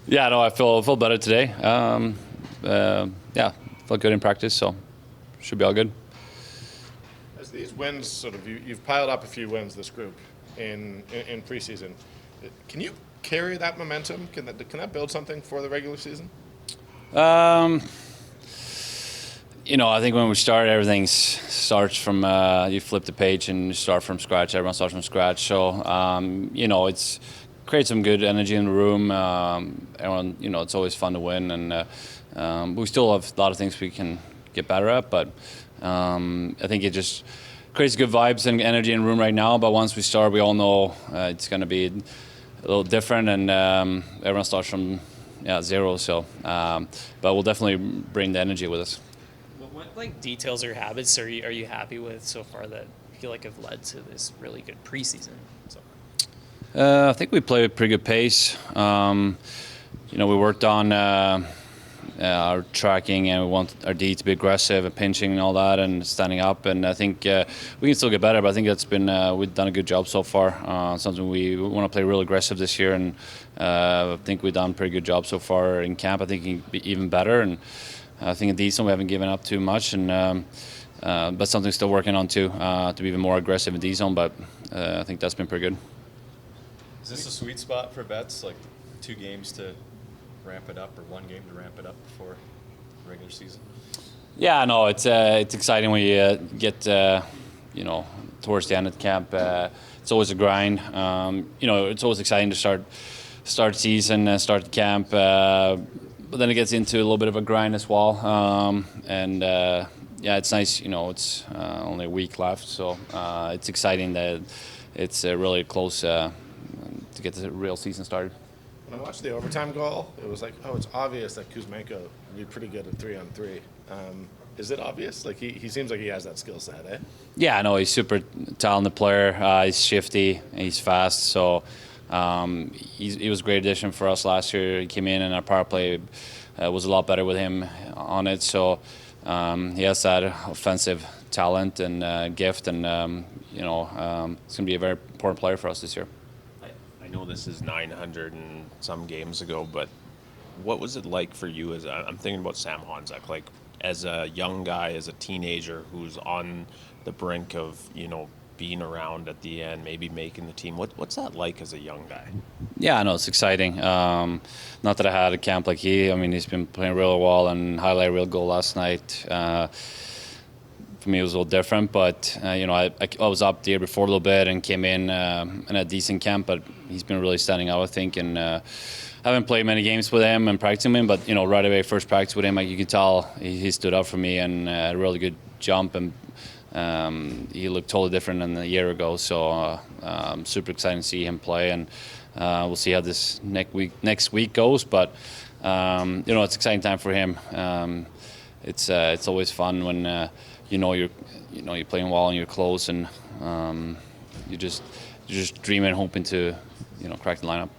Yeah, no, I feel better today. Yeah, felt good in practice, so should be all good. As these wins sort of, you've piled up a few wins, this group, in preseason. Can you carry that momentum? Can that build something for the regular season? Um, I think when we start, everything starts from you flip the page and you start from scratch. Everyone starts from scratch, so it's creates some good energy in the room. Everyone, it's always fun to win, and we still have a lot of things we can get better at, but I think it just creates good vibes and energy in the room right now. But once we start, we all know it's going to be a little different, and everyone starts from zero. So, but we'll definitely bring the energy with us. What like details or habits are you happy with so far that you feel like have led to this really good preseason so far? I think we play at a pretty good pace. We worked on our tracking, and we want our D to be aggressive and pinching and all that, and standing up. And I think we can still get better, but I think that's been we've done a good job so far. Something we want to play real aggressive this year, and I think we've done a pretty good job so far in camp. I think it can be even better, and I think in decent we haven't given up too much, and but something still working on too, to be even more aggressive in D zone. But I think that's been pretty good. Is this a sweet spot for vets, like 2 games to ramp it up, or 1 game to ramp it up before regular season? Yeah, no, it's exciting when you get towards the end of the camp. It's always a grind. It's always exciting to start season, start the camp, but then it gets into a little bit of a grind as well. Yeah, it's nice. It's only a week left, so it's exciting that it's really close to get the real season started. When I watched the overtime goal, it was like, oh, it's obvious that Kuzmenko would be pretty good at 3-on-3. Is it obvious? Like he seems like he has that skill set, eh? Yeah, I know he's super talented player. He's shifty, he's fast. So he was a great addition for us last year. He came in, and our power play was a lot better with him on it. So he has that offensive talent and gift, and it's going to be a very important player for us this year. I know this is 900 and some games ago, but what was it like for you I'm thinking about Sam Honzek, like as a young guy, as a teenager who's on the brink of, being around at the end, maybe making the team. What's that like as a young guy? Yeah, I know it's exciting. Not that I had a camp like he's been playing really well and highlight a real goal last night. For me, it was a little different, but I was up the year before a little bit and came in a decent camp, but he's been really standing out, I think, and I haven't played many games with him and practicing with him, but right away, first practice with him, you can tell he stood up for me, and a really good jump, and he looked totally different than a year ago. So I'm super excited to see him play, and we'll see how this next week goes. But it's an exciting time for him. It's always fun when you're playing well and you're close, and you're just dreaming, hoping to crack the lineup.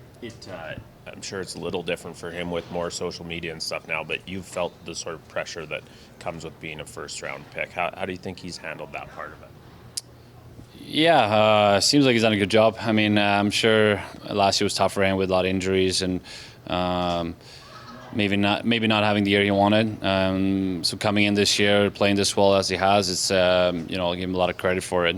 I'm sure it's a little different for him with more social media and stuff now, but you've felt the sort of pressure that comes with being a first-round pick. How do you think he's handled that part of it? Yeah, seems like he's done a good job. I'm sure last year was tough for him with a lot of injuries, and maybe not having the year he wanted. So coming in this year, playing this well as he has, it's I'll give him a lot of credit for it.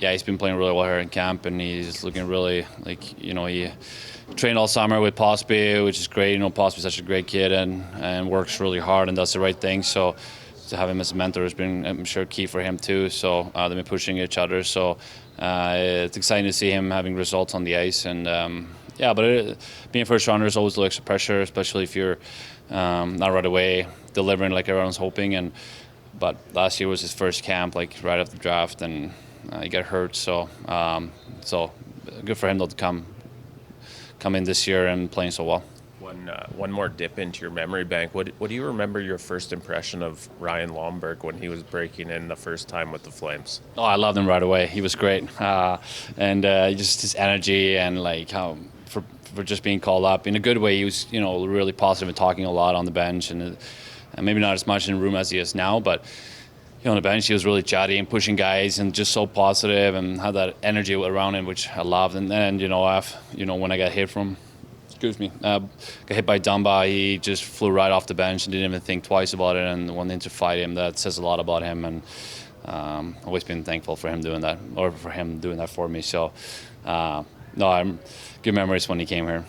He's been playing really well here in camp, and he's looking really he trained all summer with Posby, which is great. Posby's such a great kid and works really hard and does the right thing. So to have him as a mentor has been, I'm sure, key for him too. So they've been pushing each other. So it's exciting to see him having results on the ice. And being a first rounder is always a little extra pressure, especially if you're not right away delivering like everyone's hoping. But last year was his first camp, like right after the draft, and he got hurt. So good for him to come in this year and playing so well. One more dip into your memory bank. What do you remember your first impression of Ryan Lomberg when he was breaking in the first time with the Flames? Oh, I loved him right away. He was great, and just his energy and like how for just being called up in a good way. He was really positive and talking a lot on the bench, and maybe not as much in the room as he is now, but on the bench, he was really chatty and pushing guys and just so positive and had that energy around him, which I loved. And then, when I got hit got hit by Dumba, he just flew right off the bench and didn't even think twice about it and wanted to fight him. That says a lot about him, and always been thankful for him doing that, or for him doing that for me. So, no, I'm good memories when he came here.